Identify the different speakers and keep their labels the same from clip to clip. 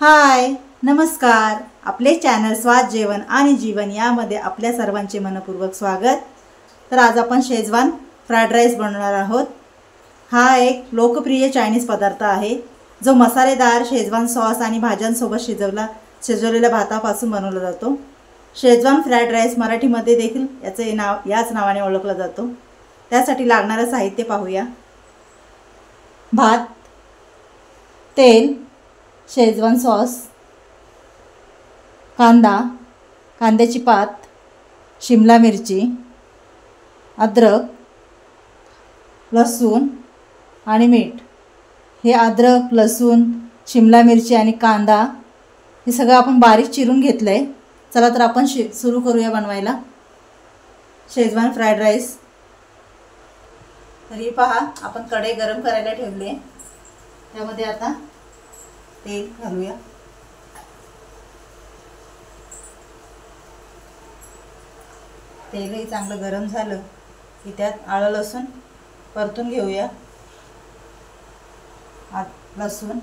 Speaker 1: हाय, नमस्कार. आपले चॅनल स्वाद जेवण आणि जीवन यामध्ये आपल्या सर्वांचे मनपूर्वक स्वागत. तर आज आपण शेजवान फ्राईड राईस बनवणार आहोत. हा एक लोकप्रिय चायनीज पदार्थ आहे जो मसालेदार शेजवान सॉस आणि भाज्यांसोबत शिजवलेल्या भातापासून बनवला जातो. शेजवान फ्राईड राईस मराठीमध्ये देखील याच नावाने ओळखला जातो. त्यासाठी लागणारे साहित्य पाहूया. भात, तेल, शेजवान सॉस, कांदा, कांद्याची पात, शिमला मिरची, अद्रक, लसूण आणि मीठ. हे अद्रक, लसूण, शिमला मिरची आणि कांदा हे सगळं आपण बारीक चिरून घेतलं आहे. चला तर आपण सुरू करूया बनवायला शेजवान फ्राईड राईस. तरी पहा, आपण कढई गरम करायला ठेवली आहे. त्यामध्ये आता तेल घालूया. तेलही चांगलं गरम झालं की त्यात आलं लसूण परतून घेऊया. लसूण,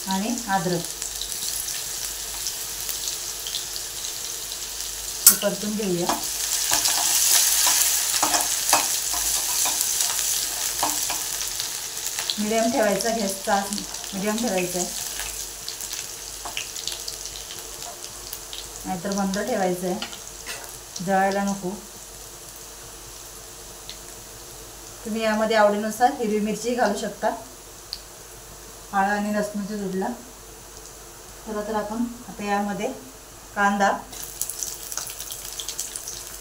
Speaker 1: आणि अद्रक हे परतून घेऊया. मीडियम ठेवायचा, गॅसचा मीडियम ठेवायचा आहे, नाहीतर बंद ठेवायचं आहे, जळायला नको. तुम्ही यामध्ये आवडीनुसार हिरवी मिरची घालू शकता, आळा आणि लसणाच्या जुडला. तर आपण आता यामध्ये कांदा,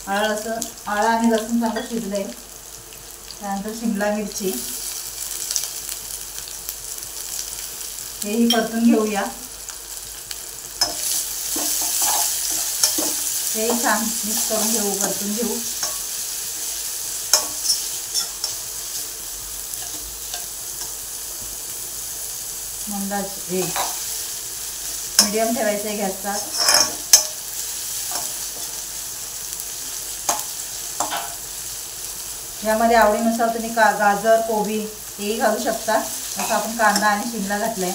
Speaker 1: आळा आणि लसूण चांगलं शिजलंय. त्यानंतर शिमला मिरची हेही परतून घेऊया. हे छान मिक्स करून घेऊ, परतून घेऊ. मंदाचे मीडियम ठेवायचं आहे गॅसचा. यामध्ये आवडीनुसार तुम्ही गाजर, कोबी हेही घालू शकता. असं आपण कांदा आणि शिमला घातलाय.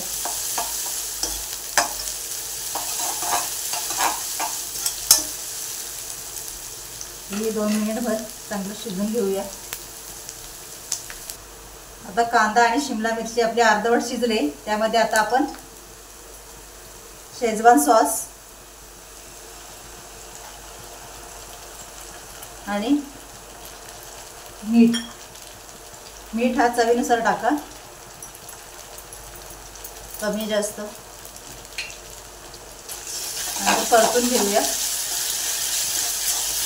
Speaker 1: हे 2 मिनिटभर चांगलं शिजून घेऊया. आता कांदा आणि शिमला मिरची आपली अर्धवट शिजले. त्यामध्ये आता आपण शेजवान सॉस आणि मीठ हा चवीनुसार टाका, कमी जास्त. आणि परतून घेऊया,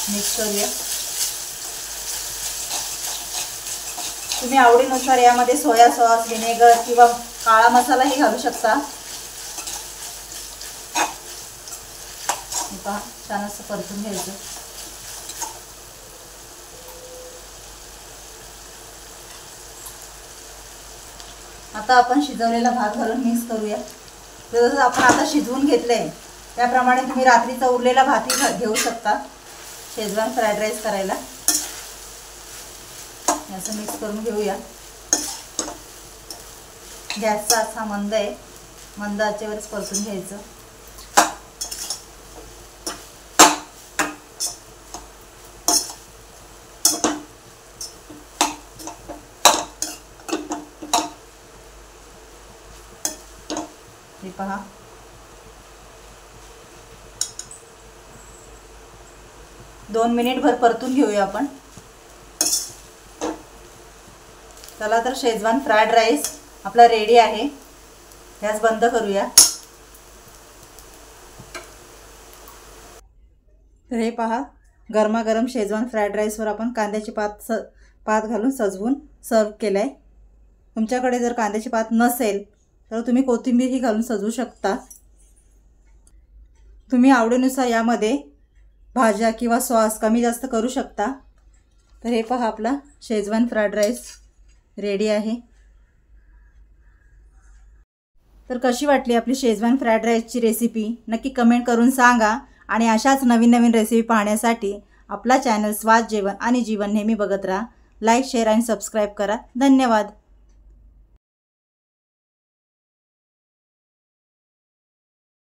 Speaker 1: मिक्स करूया. तुम्ही आवडीनुसार यामध्ये सोया सॉस, व्हिनेगर किंवा काळा मसालाही घालू शकता. पहा, छान असं परतून घ्यायचं. आता आपण शिजवलेला भात घालून मिक्स करूया. जसं आपण आता शिजवून घेतलंय त्याप्रमाणे तुम्ही रात्रीचा उरलेला भातही घेऊ शकता शेजवान फ्राईड राईस करायला. असं मिक्स करून घेऊया. गॅसचा असा मंद आहे, मंद आचेवरच परतून घ्यायचं. हे पहा, दोन मिनिटभर परतून घेऊया आपण. चला तर शेजवान फ्राईड राईस आपला रेडी आहे. गॅस बंद करूया. तर हे पहा, गरमागरम शेजवान फ्राईड राईसवर आपण कांद्याची पात घालून सजवून सर्व केलंय. तुमच्याकडे जर कांद्याची पात नसेल तर तुम्ही कोथिंबीरही घालून सजवू शकता. तुम्ही आवडीनुसार यामध्ये भाज्या किंवा सॉस कमी जास्त करू शकता. तर हे पहा, आपला शेजवान फ्राईड राईस रेडी आहे. तर कशी वाटली आपली शेजवान फ्राईड राईसची रेसिपी नक्की कमेंट करून सांगा. आणि अशाच नवीन नवीन रेसिपी पाहण्यासाठी आपला चॅनल स्वाद जेवण आणि जीवन नेहमी बघत राहा. लाईक शेअर आणि सबस्क्राईब करा. धन्यवाद.